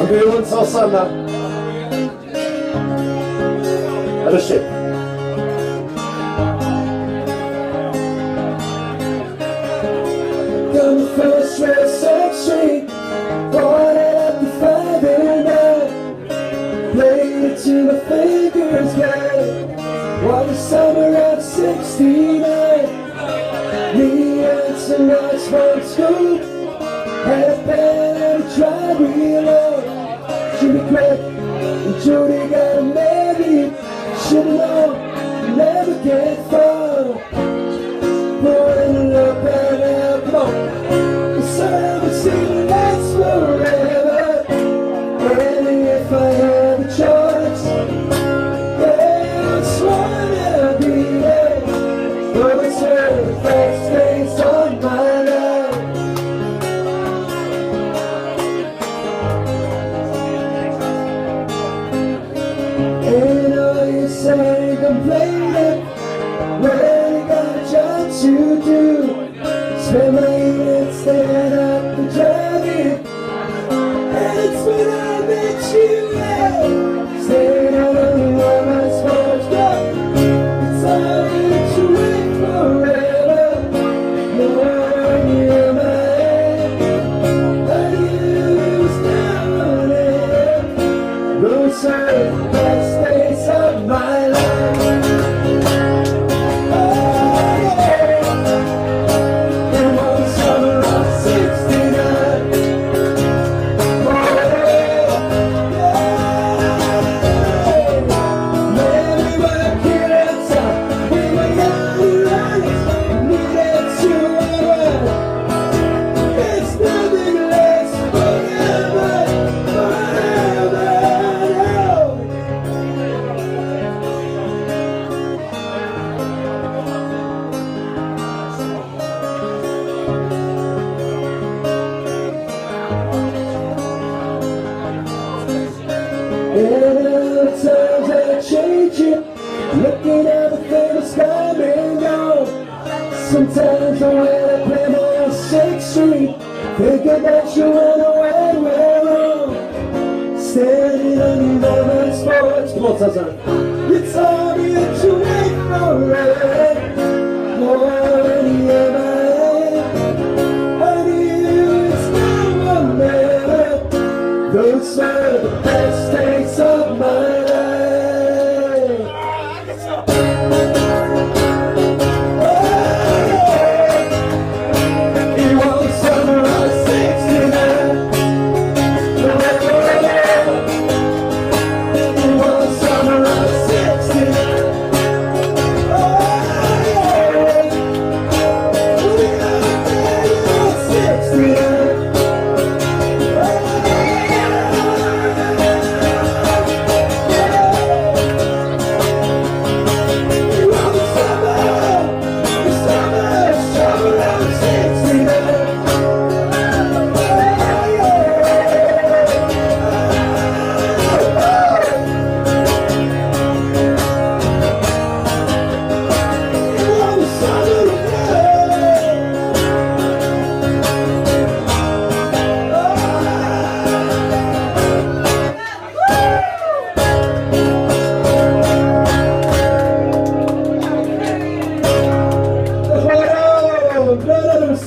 Angerufen sana. Rashid. Come the first red section, bought it at the 5 and 9. Played it till my fingers bled. While the summer of '69, me and some nice from school had a band and a dry wheel. Jimmy Craig and Judy got married. Should've known, never get far. Pulling up and out, come on. The sun would seem to last forever. And if I had a choice, yeah, I just wanna be there. But it's the best days of my life. And all you say complaining, well, you got a job to do. Spend my evening staying up and driving. And it's when I met you, yeah. Staying out on my sports car. It's all that you wait forever. No one near my head. I used down it. Those are the best days of my life. And times are changing, looking at the famous coming on. Sometimes when I play my on 6th Street, think about you when I went wrong. Standing under my sports, come on, Tazan. You told me that you wait for it. More than you ever had. I knew it's now or never. Those are the best days of my life. It was summer of '69. It was summer of '69. We got married in '69. Brothers.